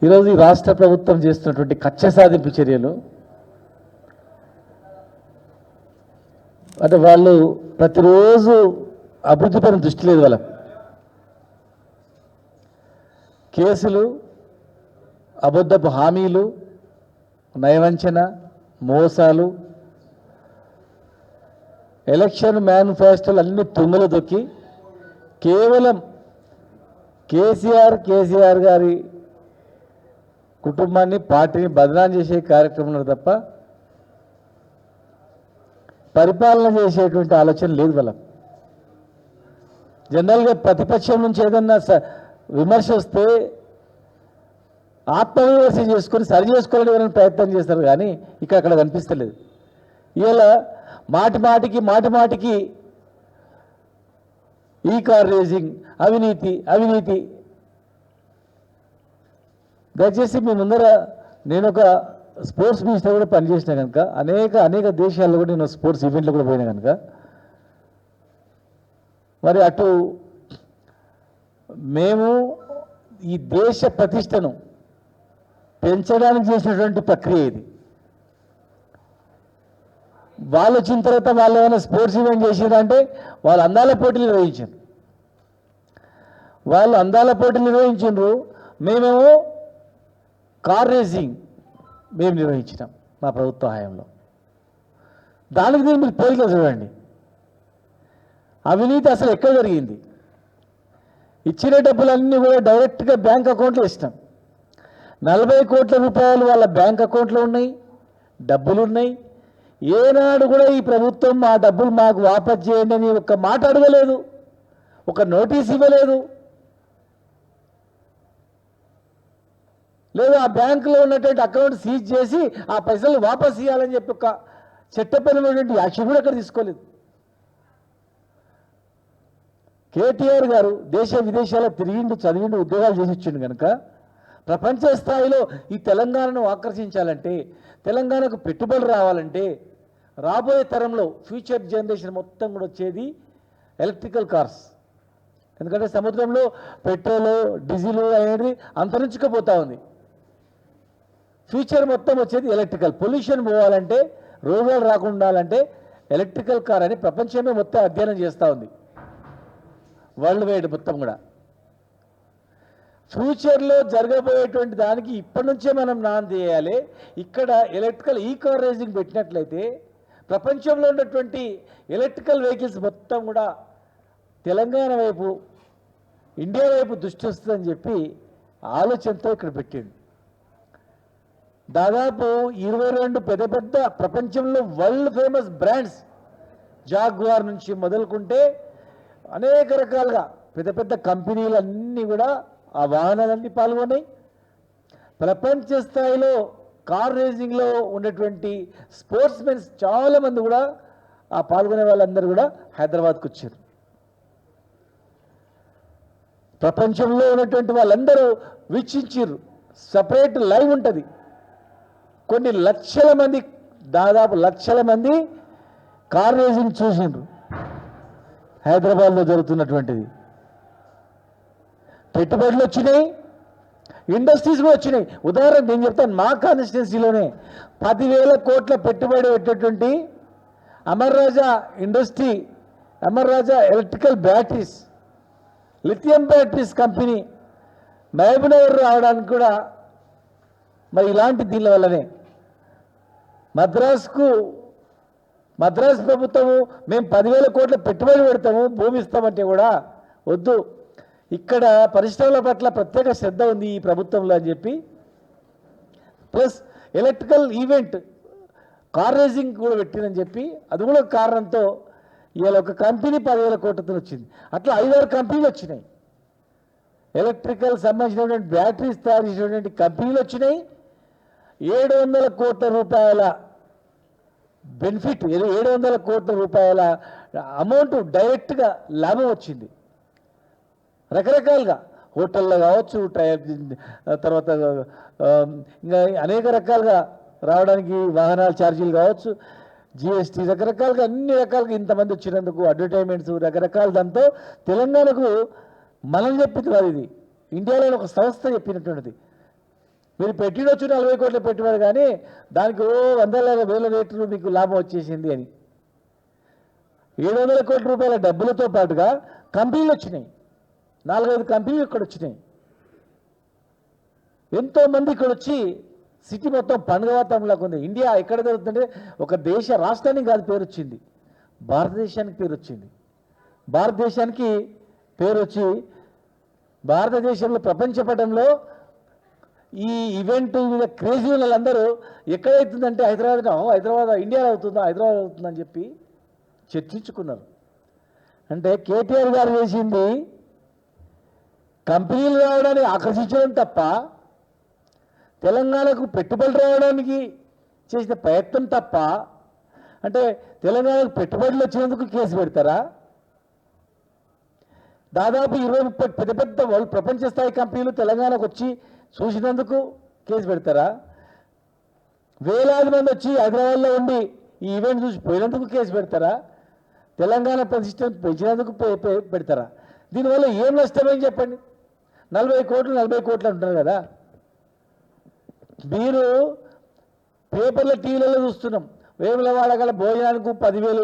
ఈరోజు ఈ రాష్ట్ర ప్రభుత్వం చేస్తున్నటువంటి కక్ష సాధింపు చర్యలు అంటే వాళ్ళు ప్రతిరోజు అభివృద్ధి పైన దృష్టి లేదు వాళ్ళకు. కేసులు, అబద్ధపు హామీలు, నయవంచన, మోసాలు, ఎలక్షన్ మేనిఫెస్టోలు అన్ని తుంగలు దొక్కి కేవలం కేసీఆర్ గారి కుటుంబాన్ని, పార్టీని బదనాం చేసే కార్యక్రమం తప్ప పరిపాలన చేసేటువంటి ఆలోచన లేదు వాళ్ళకు. జనరల్గా ప్రతిపక్షం నుంచి ఏదన్నా విమర్శ వస్తే ఆత్మవిమర్శ చేసుకొని సరి చేసుకోవాలని ప్రయత్నం చేస్తారు, కానీ అక్కడ కనిపిస్తలేదు. ఇలా మాటి మాటికి ఈ కార్ రేసింగ్, అవినీతి. దయచేసి మీ ముందర నేను ఒక స్పోర్ట్స్ మినిస్టర్ కూడా పనిచేసిన కనుక అనేక దేశాల్లో కూడా నేను స్పోర్ట్స్ ఈవెంట్లో కూడా పోయినా కనుక మరి అటు మేము ఈ దేశ ప్రతిష్టను పెంచడానికి చేసినటువంటి ప్రక్రియ ఇది. వాళ్ళు వచ్చిన తర్వాత వాళ్ళు ఏమైనా స్పోర్ట్స్ ఈవెంట్ చేసిందంటే వాళ్ళు అందాల పోటీలు నిర్వహించారు. మేమేమో కార్ రేసింగ్ మేము నిర్వహించినాం మా ప్రభుత్వ హయాంలో. దానికి దీన్ని మీరు పోలిక చూడండి. అవినీతి అసలు ఎక్కడ జరిగింది? ఇచ్చిన డబ్బులన్నీ కూడా డైరెక్ట్గా బ్యాంక్ అకౌంట్లో ఇస్తాం. 40 కోట్ల రూపాయలు వాళ్ళ బ్యాంక్ అకౌంట్లో ఉన్నాయి, డబ్బులు ఉన్నాయి. ఏనాడు కూడా ఈ ప్రభుత్వం ఆ డబ్బులు మాకు వాపస్ చేయండి అని ఒక్క మాట అడగలేదు, ఒక నోటీస్ ఇవ్వలేదు. లేదా ఆ బ్యాంకులో ఉన్నటువంటి అకౌంట్ సీజ్ చేసి ఆ పైసలు వాపస్ ఇవ్వాలని చెప్పి ఒక చట్టపరమైనటువంటి యాక్షన్ కూడా అక్కడ తీసుకోలేదు. కేటీఆర్ గారు దేశ విదేశాల్లో తిరిగిండు, చదివిండు, ఉద్యోగాలు చేసి ఇచ్చిండు కనుక ప్రపంచ స్థాయిలో ఈ తెలంగాణను ఆకర్షించాలంటే, తెలంగాణకు పెట్టుబడి రావాలంటే, రాబోయే తరంలో ఫ్యూచర్ జనరేషన్ మొత్తం కూడా వచ్చేది ఎలక్ట్రికల్ కార్స్. ఎందుకంటే సముద్రంలో పెట్రోలు, డీజిల్ అనేది అంతరించుకుపోతూ ఉంది. ఫ్యూచర్ మొత్తం వచ్చేది ఎలక్ట్రికల్. పొల్యూషన్ పోవాలంటే, రోగాలు రాకుండా ఉండాలంటే ఎలక్ట్రికల్ కార్ అని ప్రపంచమే మొత్తం అధ్యయనం చేస్తూ ఉంది, వరల్డ్ వైడ్ మొత్తం కూడా. ఫ్యూచర్లో జరగబోయేటువంటి దానికి ఇప్పటి నుంచే మనం నాంది చేయాలి. ఇక్కడ ఎలక్ట్రికల్ ఈ కార్ రేసింగ్ పెట్టినట్లయితే ప్రపంచంలో ఉన్నటువంటి ఎలక్ట్రికల్ వెహికల్స్ మొత్తం కూడా తెలంగాణ వైపు, ఇండియా వైపు దృష్టి వస్తుందని చెప్పి ఆలోచనతో ఇక్కడ పెట్టిండు. దాదాపు 22 పెద్ద ప్రపంచంలో వరల్డ్ ఫేమస్ బ్రాండ్స్, జాగ్వార్ నుంచి మొదలుకుంటే అనేక రకాలుగా పెద్ద కంపెనీలు అన్నీ కూడా ఆ వాహనాలన్నీ పాల్గొన్నాయి. ప్రపంచ స్థాయిలో కార్ రేసింగ్లో ఉన్నటువంటి స్పోర్ట్స్ మెన్స్ చాలామంది కూడా ఆ పాల్గొనే వాళ్ళందరూ కూడా హైదరాబాద్కు వచ్చారు. ప్రపంచంలో ఉన్నటువంటి వాళ్ళందరూ వీక్షించారు. సపరేట్ లైవ్ ఉంటుంది. కొన్ని లక్షల మంది, దాదాపు లక్షల మంది కార్ రేసింగ్ చూసిండ్రు హైదరాబాద్లో జరుగుతున్నటువంటిది. పెట్టుబడులు వచ్చినాయి, ఇండస్ట్రీస్ కూడా వచ్చినాయి. ఉదాహరణ నేను చెప్తాను, మా కాన్స్టిట్యున్సీలోనే 10,000 కోట్ల పెట్టుబడి పెట్టేటువంటి Amar Raja industry, Amar Raja electrical batteries, lithium batteries company Mahabubnagar రావడానికి కూడా మరి ఇలాంటి దీని వల్లనే మద్రాసు ప్రభుత్వము మేము 10,000 కోట్ల పెట్టుబడి పెడతాము, భూమి ఇస్తామంటే కూడా వద్దు, ఇక్కడ పరిశ్రమల పట్ల ప్రత్యేక శ్రద్ధ ఉంది ఈ ప్రభుత్వంలో అని చెప్పి, plus electrical event car racing కూడా పెట్టిందని చెప్పి అది కూడా కారణంతో ఇవాళ ఒక కంపెనీ 10,000 కోట్లతో వచ్చింది. అట్లా 5-6 కంపెనీలు వచ్చినాయి. ఎలక్ట్రికల్ సంబంధించినటువంటి బ్యాటరీస్ తయారు చేసినటువంటి కంపెనీలు వచ్చినాయి. 700 కోట్ల రూపాయల బెనిఫిట్, 700 కోట్ల రూపాయల అమౌంట్ డైరెక్ట్గా లాభం వచ్చింది. రకరకాలుగా హోటల్లో కావచ్చు, తర్వాత ఇంకా అనేక రకాలుగా రావడానికి వాహనాల ఛార్జీలు కావచ్చు, జిఎస్టీ, రకరకాలుగా అన్ని రకాలుగా ఇంతమంది వచ్చినందుకు అడ్వర్టైజ్మెంట్స్ రకరకాల దాంతో తెలంగాణకు మనం చెప్పింది కాదు, ఇది ఇండియాలో ఒక సంస్థ చెప్పినటువంటిది. మీరు పెట్టినొచ్చు 40 కోట్ల పెట్టుబడి, కానీ దానికి వందల వేల రేట్లు మీకు లాభం వచ్చేసింది అని. 700 కోట్ల రూపాయల డబ్బులతో పాటుగా కంపెనీలు వచ్చినాయి, 4-5 కంపెనీలు ఇక్కడ వచ్చినాయి. ఎంతోమంది ఇక్కడ వచ్చి సిటీ మొత్తం పండుగ వాతావరణంలాగా ఉంది. ఇండియా ఎక్కడ జరుగుతుందంటే ఒక దేశ రాష్ట్రానికి కాదు పేరు వచ్చింది, భారతదేశానికి పేరు వచ్చింది. భారతదేశానికి పేరు వచ్చి భారతదేశంలో ప్రపంచ పటంలో ఈ ఈవెంట్ మీద క్రేజీ వాళ్ళందరూ ఎక్కడైతుందంటే హైదరాబాద్ ఇండియాలో అవుతుందా, హైదరాబాద్ అవుతుందని చెప్పి చర్చించుకున్నారు. అంటే కేటీఆర్ గారు చేసింది కంపెనీలు రావడానికి ఆకర్షించడం తప్ప తెలంగాణకు పెట్టుబడులు రావడానికి చేసిన ప్రయత్నం తప్ప, అంటే తెలంగాణకు పెట్టుబడులు వచ్చినందుకు కేసు పెడతారా? దాదాపు 20-30 పెద్ద పెద్ద వాళ్ళు ప్రపంచ స్థాయి కంపెనీలు తెలంగాణకు వచ్చి చూసినందుకు కేసు పెడతారా? వేలాది మంది వచ్చి హైదరాబాద్లో ఉండి ఈ ఈవెంట్ చూసి పోయినందుకు కేసు పెడతారా? తెలంగాణ ప్రతిష్ట పెంచినందుకు పెడతారా? దీనివల్ల ఏం నష్టమని చెప్పండి. 40 కోట్లు అంటున్నారు కదా. మీరు పేపర్ల టీవీలలో చూస్తున్నాం, వేములవాడ గల భోజనానికి 10,000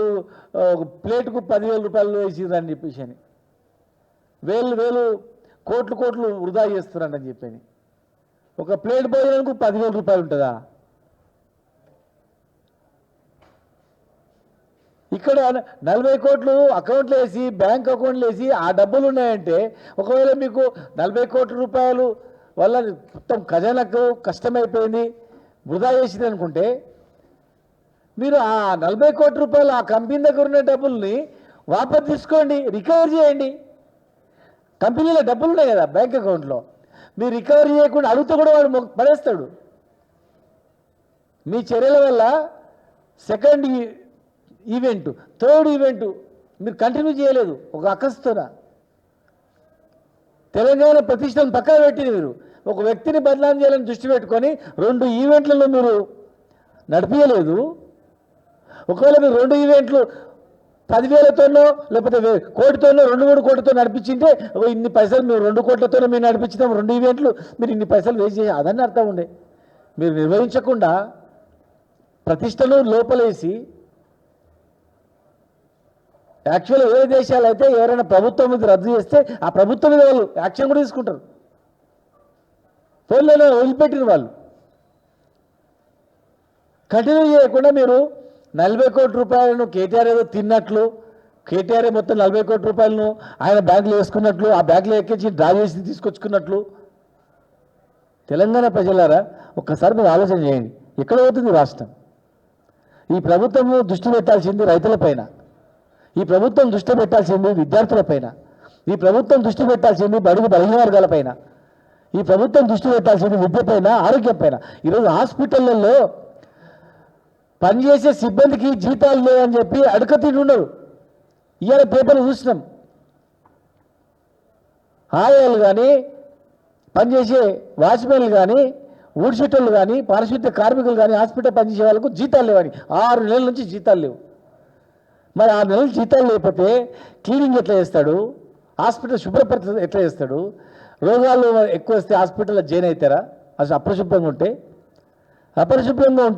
ప్లేటుకు 10,000 రూపాయలు వేసిరని చెప్పేసి అని, వేలు కోట్లు వృధా చేస్తున్నారని చెప్పని. ఒక ప్లేట్ భోజనానికి 10,000 రూపాయలు ఉంటుందా? ఇక్కడ 40 కోట్లు అకౌంట్లో వేసి బ్యాంక్ అకౌంట్లో వేసి ఆ డబ్బులు ఉన్నాయంటే, ఒకవేళ మీకు 40 కోట్ల రూపాయలు వల్ల మొత్తం ఖజానాకు కష్టమైపోయింది, వృధా చేసింది అనుకుంటే, మీరు ఆ 40 కోట్ల రూపాయలు ఆ కంపెనీ దగ్గర ఉన్న డబ్బుల్ని వాపసు తీసుకోండి, రికవర్ చేయండి. కంపెనీలో డబ్బులు ఉన్నాయి కదా బ్యాంక్ అకౌంట్లో, మీరు రికవరీ చేయకుండా అడుగుతూ కూడా వాడు పడేస్తాడు. మీ చర్యల వల్ల సెకండ్ ఈవెంట్, థర్డ్ ఈవెంట్ మీరు కంటిన్యూ చేయలేదు. ఒక అకస్తున తెలంగాణ ప్రతిష్టను పక్కన పెట్టింది. మీరు ఒక వ్యక్తిని బదనాం చేయాలని దృష్టి పెట్టుకొని 2 ఈవెంట్లలో మీరు నడిపించలేదు. ఒకవేళ మీరు 2 ఈవెంట్లు 10,000తోనో లేకపోతే 1 కోటితోనో 2-3 కోట్లతో నడిపించింటే, ఇన్ని పైసలు మీరు 2 కోట్లతోనో మీరు నడిపించినాం 2 ఈవెంట్లు, మీరు ఇన్ని పైసలు వేస్ట్ చేసి అదని అర్థం ఉండే. మీరు నిర్వహించకుండా ప్రతిష్టను లోపలేసి, యాక్చువల్గా వేరే దేశాలు అయితే ఎవరైనా ప్రభుత్వం మీద రద్దు చేస్తే ఆ ప్రభుత్వం మీద వాళ్ళు యాక్షన్ కూడా తీసుకుంటారు. ఫోన్లోనే వదిలిపెట్టిన వాళ్ళు కంటిన్యూ చేయకుండా మీరు 40 కోట్ల రూపాయలను కేటీఆర్ ఏదో తిన్నట్లు, కేటీఆర్ మొత్తం 40 కోట్ల రూపాయలను ఆయన బ్యాంకులో వేసుకున్నట్లు, ఆ బ్యాంకులో ఎక్కించి డ్రా చేసి తీసుకొచ్చుకున్నట్లు. తెలంగాణ ప్రజలారా ఒక్కసారి మీరు ఆలోచన చేయండి, ఎక్కడ పోతుంది రాష్ట్రం? ఈ ప్రభుత్వము దృష్టి పెట్టాల్సింది రైతులపైన, ఈ ప్రభుత్వం దృష్టి పెట్టాల్సింది విద్యార్థులపైన, ఈ ప్రభుత్వం దృష్టి పెట్టాల్సింది బడుగు బలహీన వర్గాలపైన, ఈ ప్రభుత్వం దృష్టి పెట్టాల్సింది విద్యపైన, ఆరోగ్యం పైన. ఈరోజు హాస్పిటళ్లలో పనిచేసే సిబ్బందికి జీతాలు లేవని చెప్పి అడుకతింటున్నారు. ఇవాళ పేపర్లు చూసినాం, ఆయాలు కానీ పనిచేసే వాచ్మెన్లు కానీ ఊడ్చిటోళ్ళు కానీ పారిశుద్ధ్య కార్మికులు కానీ హాస్పిటల్ పనిచేసే వాళ్ళకు జీతాలు లేవని 6 నెలల నుంచి జీతాలు లేవు. మరి 6 నెలలు జీతాలు లేకపోతే క్లీనింగ్ ఎట్లా చేస్తాడు? హాస్పిటల్ శుభ్రపరిత ఎట్లా చేస్తాడు? రోగాలు ఎక్కువ వస్తే హాస్పిటల్లో జాయిన్ అవుతారా? అసలు అపరిశుభ్రంగా ఉంటే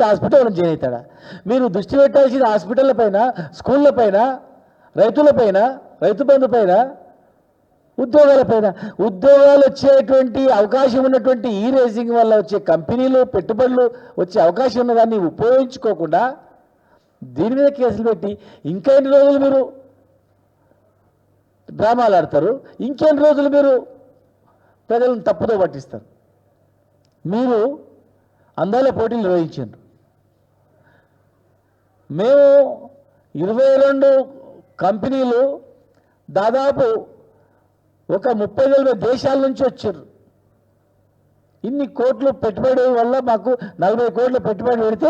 హాస్పిటల్లో జాయిన్ అవుతాడా? మీరు దృష్టి పెట్టాల్సిన హాస్పిటళ్ళ పైన, స్కూళ్ళ పైన, రైతుల పైన, రైతు బంధు పైన, ఉద్యోగాల పైన. ఉద్యోగాలు వచ్చేటువంటి అవకాశం ఉన్నటువంటి ఈ రేసింగ్ వల్ల వచ్చే కంపెనీలు పెట్టుబడులు వచ్చే అవకాశం ఉన్నదాన్ని ఉపయోగించుకోకుండా దీని మీద కేసులు పెట్టి ఇంకెన్ని రోజులు మీరు డ్రామాలు ఆడతారు? ఇంకెన్ని రోజులు మీరు ప్రజలను తప్పుదో పట్టిస్తారు? మీరు అందాల పోటీలు నిర్వహించారు. మేము 22 కంపెనీలు దాదాపు ఒక 30,000 దేశాల నుంచి వచ్చారు. ఇన్ని కోట్లు పెట్టుబడి వల్ల మాకు 40 కోట్ల పెట్టుబడి పెడితే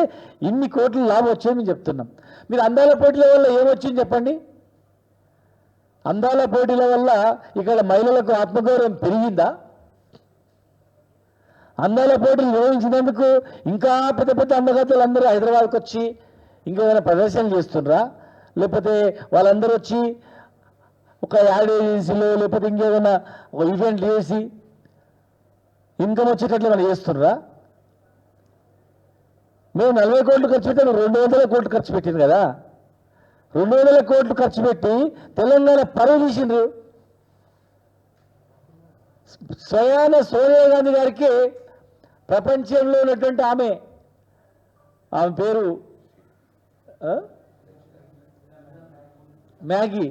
ఇన్ని కోట్ల లాభం వచ్చాయని మేము చెప్తున్నాం. మీరు అందాల పోటీల వల్ల ఏమొచ్చింది చెప్పండి? అందాల పోటీల వల్ల ఇక్కడ మహిళలకు ఆత్మగౌరవం పెరిగిందా? అందాల పోటీలు నిర్వహించినందుకు ఇంకా పెద్ద పెద్ద అందగత్తెలు అందరూ హైదరాబాద్కి వచ్చి ఇంకేమైనా ప్రదర్శనలు చేస్తుండ్రా? లేకపోతే వాళ్ళందరూ వచ్చి ఒక యాడ్ ఏజెన్సీలో లేకపోతే ఇంకేదైనా ఒక ఈవెంట్ చేసి ఇన్కమ్ వచ్చేటట్లు మనం చేస్తుండ్రా? మేము 40 కోట్లు ఖర్చు పెట్టాము, 200 కోట్లు ఖర్చు పెట్టింది కదా. 200 కోట్లు ఖర్చు పెట్టి తెలంగాణ పరువు తీసిండ్రు. స్వయాన సోనియా గాంధీ గారికి ప్రపంచంలో ఉన్నటువంటి ఆమె పేరు మ్యాగీ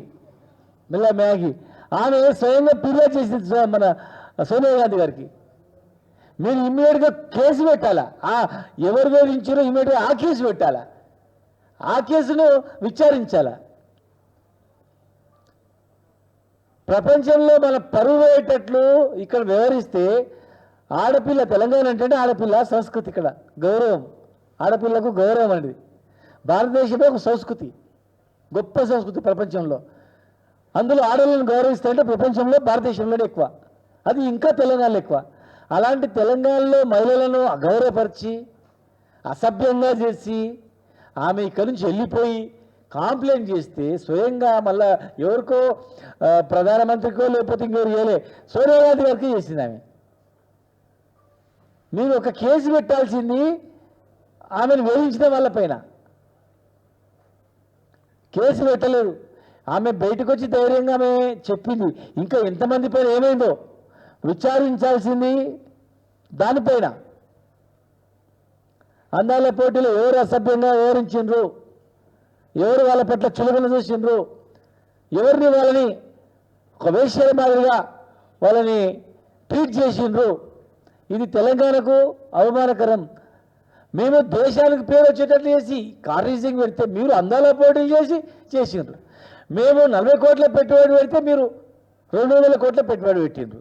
ఆమె స్వయంగా ఫిర్యాదు చేసింది మన సోనియా గాంధీ గారికి. మీరు ఇమ్మీడియట్గా కేసు పెట్టాలా, ఎవరు వేధించారో ఇమ్మీడియట్గా ఆ కేసు పెట్టాలా, ఆ కేసును విచారించాలా. ప్రపంచంలో మన పరువు వేయటట్లు ఇక్కడ వ్యవహరిస్తే ఆడపిల్ల, తెలంగాణ అంటే ఆడపిల్ల సంస్కృతి, ఇక్కడ గౌరవం, ఆడపిల్లకు గౌరవం అనేది భారతదేశంలో ఒక సంస్కృతి, గొప్ప సంస్కృతి ప్రపంచంలో. అందులో ఆడవాళ్ళని గౌరవిస్తారంటే ప్రపంచంలో భారతదేశంలోనే ఎక్కువ, అది ఇంకా తెలంగాణలో ఎక్కువ. అలాంటి తెలంగాణలో మహిళలను అగౌరవపరిచి అసభ్యంగా చేసి ఆమె ఇక్కడి నుంచి వెళ్ళిపోయి కాంప్లైంట్ చేస్తే స్వయంగా మళ్ళా ఎవరికో ప్రధానమంత్రికో లేకపోతే ఇంకెవరు చేయలే, సోనియా గాంధీ గారికి చేసింది ఆమె. మీరు ఒక కేసు పెట్టాల్సింది ఆమెను వేధించిన వాళ్ళపైన. కేసు పెట్టలేదు. ఆమె బయటకు వచ్చి ధైర్యంగా ఆమె చెప్పింది. ఇంకా ఎంతమంది పైన ఏమైందో విచారించాల్సింది దానిపైన. అందాల పోటీలో ఎవరు అసభ్యంగా వివరించిండ్రు, ఎవరు వాళ్ళ పట్ల చులకన చూసిండ్రు, ఎవరిని వాళ్ళని ఒక వేశ్యల మాదిరిగా వాళ్ళని ట్రీట్ చేసిండ్రు, ఇది తెలంగాణకు అవమానకరం. మేము దేశానికి పేరు వచ్చేటట్లు చేసి కార్ రేసింగ్ పెడితే మీరు అందాల పోటీలు చేసిండ్రు. మేము 40 కోట్ల పెట్టుబడి పెడితే మీరు 200 కోట్ల పెట్టుబడి పెట్టిండ్రు.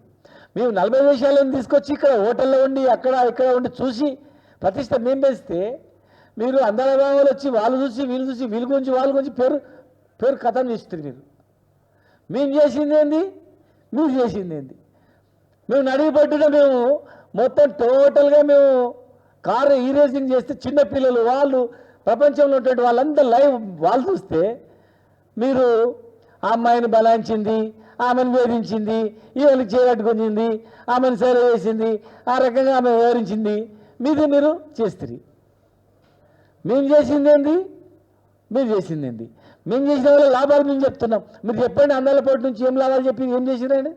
మేము 40 దేశాలను తీసుకొచ్చి ఇక్కడ హోటల్లో ఉండి అక్కడ ఇక్కడ ఉండి చూసి ప్రతిష్ట మేము పెంచితే మీరు అందాల భావాలు వచ్చి వాళ్ళు చూసి వీళ్ళు గురించి వాళ్ళ గురించి పేరు కథం చేస్తుంది. మేము చేసింది ఏంది, మీరు చేసింది ఏంది? మేము నడిగిపట్టున మేము మొత్తం టోటల్గా మేము కారు రేసింగ్ చేస్తే చిన్నపిల్లలు వాళ్ళు ప్రపంచంలో ఉన్నటువంటి వాళ్ళందరూ లైవ్ వాళ్ళు చూస్తే మీరు ఆ అమ్మాయిని బలాయించింది, ఆమెను వేధించింది, ఈమెను చేరట్టుకుంది, ఆమెను సేవ చేసింది, ఆ రకంగా ఆమె వివరించింది, మీరు చేస్తుంది. మేము చేసింది ఏంది, మీరు చేసింది ఏంది? మేము చేసిన వాళ్ళ లాభాలు మేము చెప్తున్నాం. మీరు చెప్పండి, అందాలపాటి నుంచి ఏం లాభాలు చెప్పి ఏం చేసిరండి?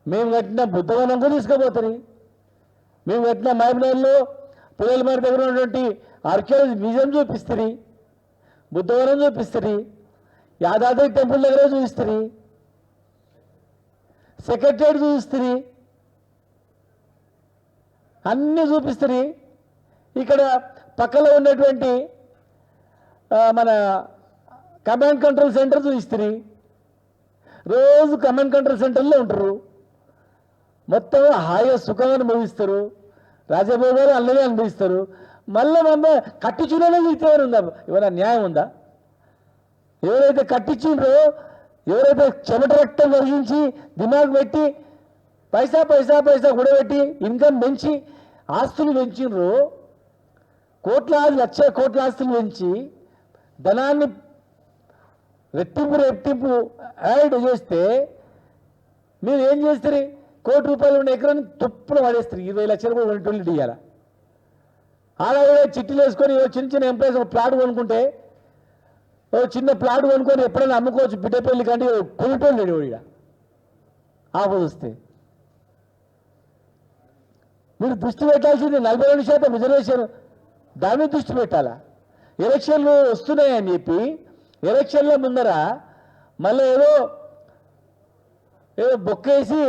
మేము కట్టిన బుద్ధవనంకు తీసుకుపోతుంది, మేము కట్టిన మహబూబ్నగర్లో పిల్లల మరి దగ్గర ఉన్నటువంటి ఆర్కియాలజీ మ్యూజియం చూపిస్తుంది, బుద్ధవనం చూపిస్తుంది, యాదాద్రి టెంపుల్ దగ్గర చూపిస్తుంది, సెక్రటరియట్ చూపిస్తుంది, అన్నీ చూపిస్తుంది. ఇక్కడ పక్కలో ఉన్నటువంటి మన కమాండ్ కంట్రోల్ సెంటర్ చూపిస్తుంది. రోజు కమాండ్ కంట్రోల్ సెంటర్లో ఉంటారు, మొత్తం హాయిగా సుఖంగా అనుభవిస్తారు, రాజభోగాలు అల్లనే అనుభవిస్తారు. మళ్ళీ కట్టించుకునే చూస్తే ఉందా? ఏమైనా న్యాయం ఉందా? ఎవరైతే కట్టించిండ్రో, ఎవరైతే చెమట రక్తం కలిగించి దిమాగ్ పెట్టి పైసా పైసా పైసా కూడబెట్టి ఇన్కమ్ పెంచి ఆస్తులు పెంచిండ్రో, లక్షల కోట్ల ఆస్తులు పెంచి ధనాన్ని రెట్టింపు యాడ్ చేస్తే మీరు ఏం చేస్తారు? ₹1 ఉన్న ఎకరాన్ని తుప్పులు పడేస్తారు. 20 లక్షలు కూడా కొనేటోళ్ళు ఇవ్వాలి. అలాగే చిట్టీలు వేసుకొని చిన్న ఎంప్లాయీస్ ఒక ప్లాట్ కొనుక్కుంటే చిన్న ప్లాట్ కొనుక్కొని ఎప్పుడైనా అమ్ముకోవచ్చు, బిడ్డపల్లి కంటే కొనేటోళ్ళు లేడు ఇక ఆపదొస్తే. మీరు దృష్టి పెట్టాల్సింది 42% రిజర్వేషన్, దాని మీద దృష్టి పెట్టాలా? ఎలక్షన్లు వస్తున్నాయని చెప్పి ఎలక్షన్ల ముందర మళ్ళీ ఏదో బొక్కేసి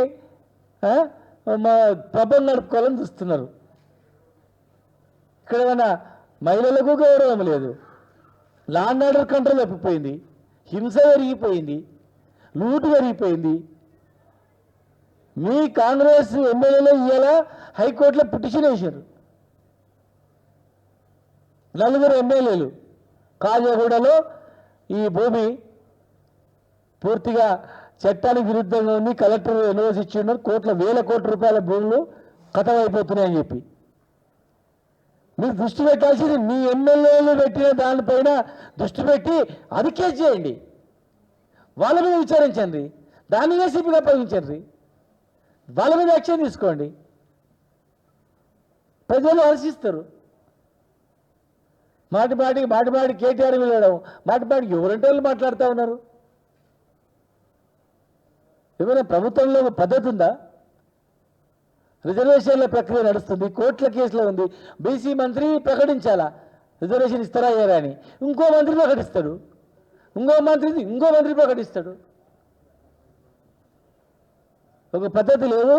మా పబ్బం నడుపుకోవాలని చూస్తున్నారు. ఇక్కడ ఏమైనా మహిళలకు గౌరవం లేదు, లా అండ్ ఆర్డర్ కంట్రోల్ తప్పిపోయింది, హింస పెరిగిపోయింది, లూటు పెరిగిపోయింది. మీ కాంగ్రెస్ ఎమ్మెల్యేలు ఇవాళ హైకోర్టులో పిటిషన్ వేశారు. 4 ఎమ్మెల్యేలు కాజాగూడలో ఈ భూమి పూర్తిగా చట్టానికి విరుద్ధంగా ఉంది, కలెక్టర్ ఎన్ఓసి ఇచ్చి ఉన్నారు, వేల కోట్ల రూపాయల భూములు కథమైపోతున్నాయని చెప్పి. మీరు దృష్టి పెట్టాల్సింది మీ ఎమ్మెల్యేలు పెట్టిన దానిపైన దృష్టి పెట్టి అది కేసు చేయండి, వాళ్ళ మీద విచారించండి, దాన్ని ఏసీపీగా అప్పగించండి, వాళ్ళ మీద యాక్షన్ తీసుకోండి. ప్రజలు హర్షిస్తారు. మాటి కేటీఆర్ వెళ్ళడం, మాటికి ఎవరంటే వాళ్ళు మాట్లాడుతూ ఉన్నారు. ఏమైనా ప్రభుత్వంలో ఒక పద్ధతి ఉందా? రిజర్వేషన్ల ప్రక్రియ నడుస్తుంది, కోర్టుల కేసులో ఉంది. బీసీ మంత్రి ప్రకటించాలా రిజర్వేషన్ ఇస్తారా అయ్యారా అని, ఇంకో మంత్రి ప్రకటిస్తాడు, ఇంకో మంత్రి ప్రకటిస్తాడు. ఒక పద్ధతి లేదు,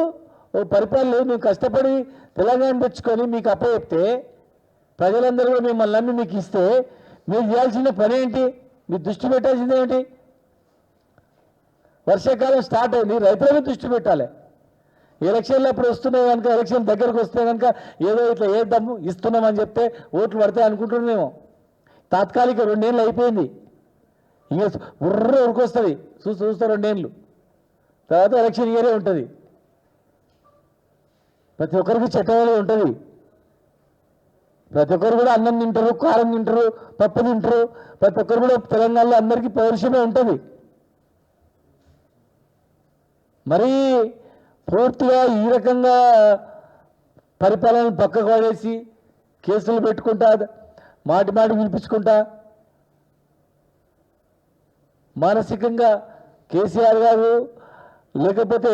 ఒక పరిపాలన లేదు. మేము కష్టపడి తెలంగాణ తెచ్చుకొని మీకు అప్పచెప్తే ప్రజలందరూ కూడా మిమ్మల్ని నమ్మి మీకు ఇస్తే మీరు చేయాల్సిన పని ఏంటి? మీరు దృష్టి పెట్టాల్సింది ఏమిటి? వర్షాకాలం స్టార్ట్ అయింది, రైతుల మీద దృష్టి పెట్టాలి. ఎలక్షన్లు అప్పుడు వస్తున్నాయి కనుక, ఎలక్షన్ దగ్గరకు వస్తే కనుక ఏదో ఇట్లా ఏద్దాము ఇస్తున్నామని చెప్తే ఓట్లు పడతాయి అనుకుంటున్నామేమో. తాత్కాలిక 2 ఏళ్ళు అయిపోయింది, ఇక ఉరికొస్తుంది. చూస్తా 2 ఏళ్ళు తర్వాత ఎలక్షన్ ఇయరే ఉంటుంది. ప్రతి ఒక్కరికి చట్టంలో ఉంటుంది. ప్రతి ఒక్కరు కూడా అన్నం తింటారు, కారం తింటారు, పప్పు తింటారు. ప్రతి ఒక్కరు కూడా తెలంగాణలో అందరికీ పౌరుషమే ఉంటుంది. మరీ పూర్తిగా ఈ రకంగా పరిపాలన పక్కకు పడేసి కేసులు పెట్టుకుంటా, మాటి పిలిపించుకుంటా, మానసికంగా కేసీఆర్ గారు లేకపోతే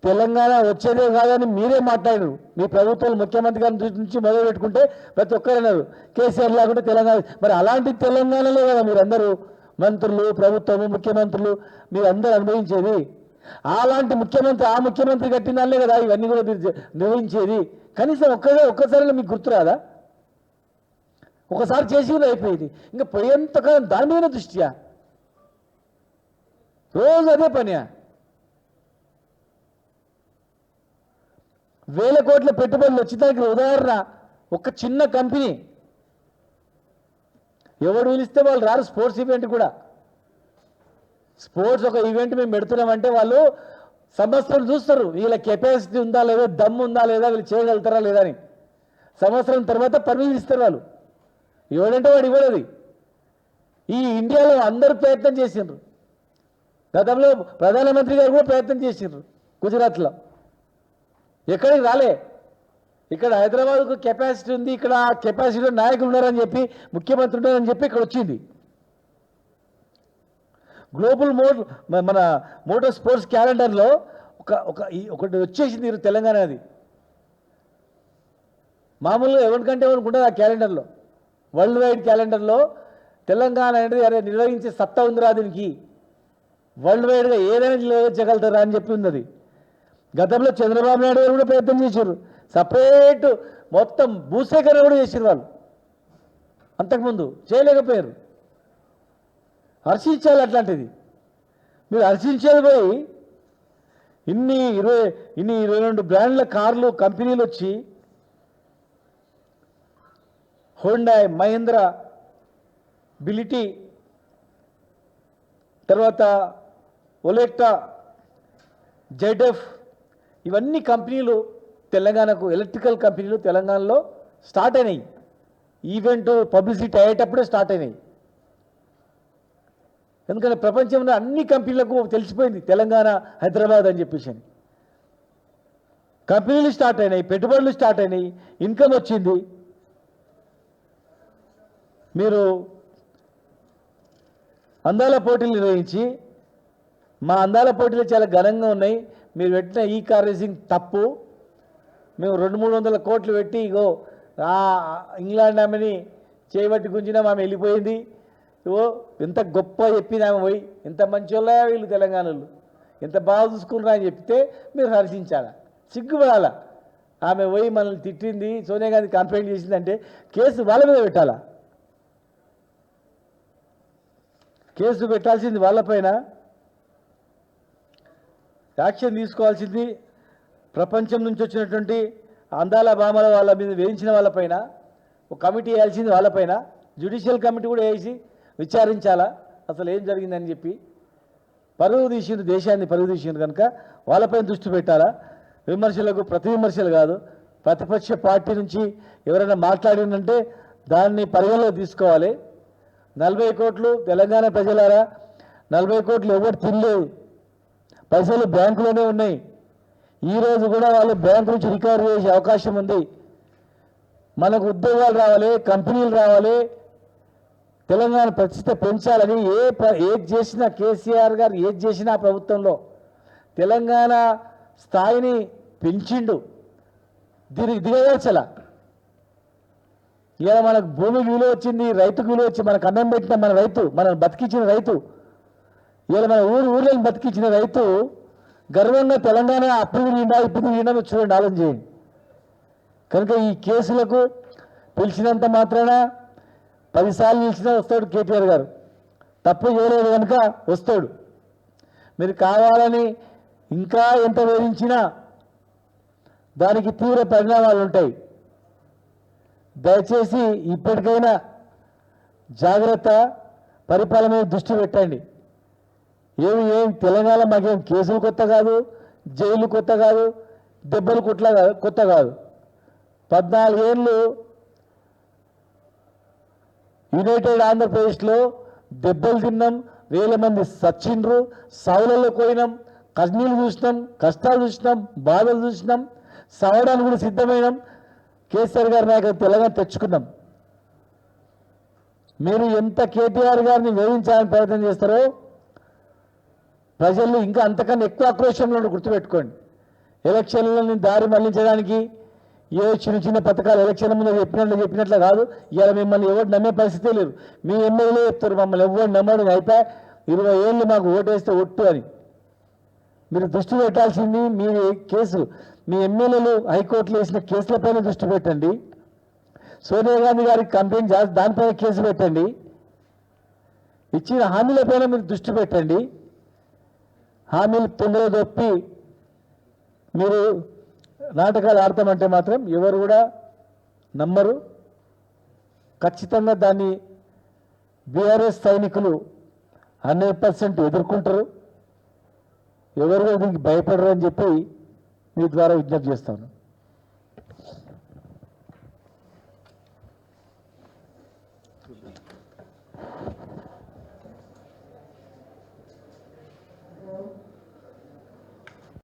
తెలంగాణ వచ్చేదే కాదని మీరే మాట్లాడారు. మీ ప్రభుత్వాలు ముఖ్యమంత్రి గారి నుంచి మొదలు పెట్టుకుంటే ప్రతి ఒక్కరు అన్నారు కేసీఆర్ లేకుంటే తెలంగాణ. మరి అలాంటి తెలంగాణలో కదా మీరందరూ మంత్రులు, ప్రభుత్వము, ముఖ్యమంత్రులు మీరు అందరూ అనుభవించేది. అలాంటి ముఖ్యమంత్రి, ఆ ముఖ్యమంత్రి కట్టినాలే కదా ఇవన్నీ కూడా మీరు నిర్వహించేది. కనీసం ఒక్కసారి మీకు గుర్తురాదా? ఒకసారి చేసి అయిపోయింది, ఇంకా పోయేంతకాలం దాని మీద దృష్ట్యా రోజు అదే పనియా. 1000 కోట్ల పెట్టుబడులు వచ్చేదానికి ఉదాహరణ ఒక చిన్న కంపెనీ. ఎవరు పిలిస్తే వాళ్ళు రారు. స్పోర్ట్స్ ఈవెంట్ కూడా, స్పోర్ట్స్ ఒక ఈవెంట్ మేము పెడుతున్నామంటే వాళ్ళు సంవత్సరం చూస్తారు వీళ్ళ కెపాసిటీ ఉందా లేదా, దమ్ము ఉందా లేదా, వీళ్ళు చేయగలుగుతారా లేదా అని. సంవత్సరం తర్వాత పర్మిషన్ ఇస్తారు వాళ్ళు. ఎవడంటే వాడు ఇవ్వలేదు. ఈ ఇండియాలో అందరూ ప్రయత్నం చేసిండ్రు. గతంలో ప్రధానమంత్రి గారు కూడా ప్రయత్నం చేసిండ్రు గుజరాత్లో. ఎక్కడికి రాలే. ఇక్కడ హైదరాబాద్కు కెపాసిటీ ఉంది, ఇక్కడ ఆ కెపాసిటీలో నాయకులు ఉన్నారని చెప్పి, ముఖ్యమంత్రి ఉన్నారని చెప్పి ఇక్కడ వచ్చింది. గ్లోబల్ మన మోటార్ స్పోర్ట్స్ క్యాలెండర్లో ఒకటి వచ్చేసింది తెలంగాణ. అది మామూలుగా ఎవరికంటే ఎవరికి ఉండదు ఆ క్యాలెండర్లో. వరల్డ్ వైడ్ క్యాలెండర్లో తెలంగాణ అనేది నిర్వహించే సత్తా ఉందిరా దీనికి, వరల్డ్ వైడ్గా ఏదైనా నిర్వహించగలుగుతారా అని చెప్పి ఉన్నది. గతంలో చంద్రబాబు నాయుడు గారు కూడా ప్రయత్నం చేశారు. సపరేట్ మొత్తం భూసేకరణ కూడా చేసారు వాళ్ళు. అంతకుముందు చేయలేకపోయారు. హర్షించాలి అట్లాంటిది. మీరు హర్షించేది పోయి ఇన్ని 22 బ్రాండ్ల కార్లు కంపెనీలు వచ్చి, హోండాయ్, మహీంద్రా, బిలిటీ, తర్వాత ఒలెక్టా, జెడ్ఎఫ్, ఇవన్నీ కంపెనీలు తెలంగాణకు, ఎలక్ట్రికల్ కంపెనీలు తెలంగాణలో స్టార్ట్ అయినాయి. ఈవెంట్ పబ్లిసిటీ అయ్యేటప్పుడే స్టార్ట్ అయినాయి. ఎందుకంటే ప్రపంచంలో అన్ని కంపెనీలకు తెలిసిపోయింది తెలంగాణ, హైదరాబాద్ అని చెప్పేసి. కంపెనీలు స్టార్ట్ అయినాయి, పెట్టుబడులు స్టార్ట్ అయినాయి, ఇన్కమ్ వచ్చింది. మీరు అందాల పోటీలు నిర్వహించి, మా అందాల పోటీలు చాలా ఘనంగా ఉన్నాయి, మీరు పెట్టిన ఈ కార్ రేసింగ్ తప్పు, మేము 200-300 కోట్లు పెట్టి ఇగో ఇంగ్లాండ్ ఆమెని చేయబట్టి గుంజినాం, ఆమె వెళ్ళిపోయింది, ఇగో ఎంత గొప్ప చెప్పింది ఆమె పోయి, ఎంత మంచోళ్ళ వీళ్ళు తెలంగాణలో, ఎంత బాగా చూసుకున్నారా అని చెప్తే మీరు హర్షించాలా, సిగ్గుపడాలా. ఆమె పోయి మనల్ని తిట్టింది, సోనియా గాంధీ కంప్లైంట్ చేసిందంటే కేసు వాళ్ళ మీద పెట్టాలా? కేసు పెట్టాల్సింది వాళ్ళపైన, యాక్షన్ తీసుకోవాల్సింది ప్రపంచం నుంచి వచ్చినటువంటి అందాల భామల వాళ్ళ మీద వేయించిన వాళ్ళపైన, ఒక కమిటీ వేయాల్సింది వాళ్ళపైన, జ్యుడిషియల్ కమిటీ కూడా వేసి విచారించాలా అసలు ఏం జరిగిందని చెప్పి. పరువు తీసింది, దేశాన్ని పరువు తీసింది కనుక వాళ్ళపైన దృష్టి పెట్టాలా. విమర్శలకు ప్రతి విమర్శలు కాదు, ప్రతిపక్ష పార్టీ నుంచి ఎవరైనా మాట్లాడిందంటే దాన్ని పరిగణలోకి తీసుకోవాలి. 40 కోట్లు తెలంగాణ ప్రజలారా, 40 కోట్లు ఎవరు తినలేదు, పైసలు బ్యాంకులోనే ఉన్నాయి. ఈరోజు కూడా వాళ్ళు బ్యాంకు నుంచి రికవరీ చేసే అవకాశం ఉంది. మనకు ఉద్యోగాలు రావాలి, కంపెనీలు రావాలి, తెలంగాణ ప్రతిష్ట పెంచాలని ఏది చేసినా కేసీఆర్ గారు ఏది చేసినా ప్రభుత్వంలో తెలంగాణ స్థాయిని పెంచిండు, దీనికి దిగవేర్చల. ఇలా మనకు భూమికి విలువ వచ్చింది, రైతుకు విలువ వచ్చి మనకు అన్నం పెట్టిన మన రైతు, మనల్ని బతికించిన రైతు, ఇలా మన ఊళ్ళని బతికించిన రైతు గర్వంగా తెలంగాణ అప్పుడు నిండా ఇప్పుడు నిండా చూడండి, ఆలోచన చేయండి. కనుక ఈ కేసులకు పిలిచినంత మాత్రాన 10 సార్లు నిలిచినా వస్తాడు కేటీఆర్ గారు, తప్పు చేయలేదు కనుక వస్తాడు. మీరు కావాలని ఇంకా ఎంత వేధించినా దానికి తీవ్ర పరిణామాలు ఉంటాయి. దయచేసి ఇప్పటికైనా జాగ్రత్త, పరిపాలన మీద దృష్టి పెట్టండి. ఏం తెలంగాణ మాకేం కేసులు కొత్త కాదు, జైలు కొత్త కాదు, దెబ్బలు కొత్త కాదు. 14 ఏళ్ళు యునైటెడ్ ఆంధ్రప్రదేశ్లో దెబ్బలు తిన్నాం, వేల మంది సచ్చిండ్రు, సావులలో పోయినాం, కన్నీళ్ళు చూసినాం, కష్టాలు చూసినాం, బాధలు చూసినాం, సావడానికి కూడా సిద్ధమైనాం. కేసీఆర్ గారి నాయకులు తెలంగాణ తెచ్చుకున్నాం. మీరు ఎంత కేటీఆర్ గారిని వేధించాలని ప్రయత్నం చేస్తారో ప్రజలు ఇంకా అంతకన్నా ఎక్కువ ఆక్రోషంలో గుర్తుపెట్టుకోండి. ఎలక్షన్లని దారి మళ్లించడానికి ఏ చిన్న చిన్న పథకాలు ఎలక్షన్ ముందు చెప్పినట్లు కాదు. ఇలా మిమ్మల్ని ఎవరు నమ్మే పరిస్థితే లేదు. మీ ఎమ్మెల్యే చెప్తారు మమ్మల్ని ఎవరు నమ్మడం అయిపోయి 20 ఏళ్ళు మాకు ఓటేస్తే ఒట్టు అని. మీరు దృష్టి పెట్టాల్సింది మీ కేసు, మీ ఎమ్మెల్యేలు హైకోర్టులో వేసిన కేసులపైన దృష్టి పెట్టండి. సోనియా గాంధీ గారికి కంప్లైంట్ చేసి దానిపైన కేసు పెట్టండి. ఇచ్చిన హామీలపైన మీరు దృష్టి పెట్టండి. హామీలు తొందరగా తప్పి మీరు నాటకాలు ఆడతామంటే మాత్రం ఎవరు కూడా నమ్మరు. ఖచ్చితంగా దాన్ని బీఆర్ఎస్ సైనికులు 100% ఎదుర్కొంటారు. ఎవరు కూడా దీనికి భయపడరు అని చెప్పి మీ ద్వారా విజ్ఞప్తి చేస్తాను.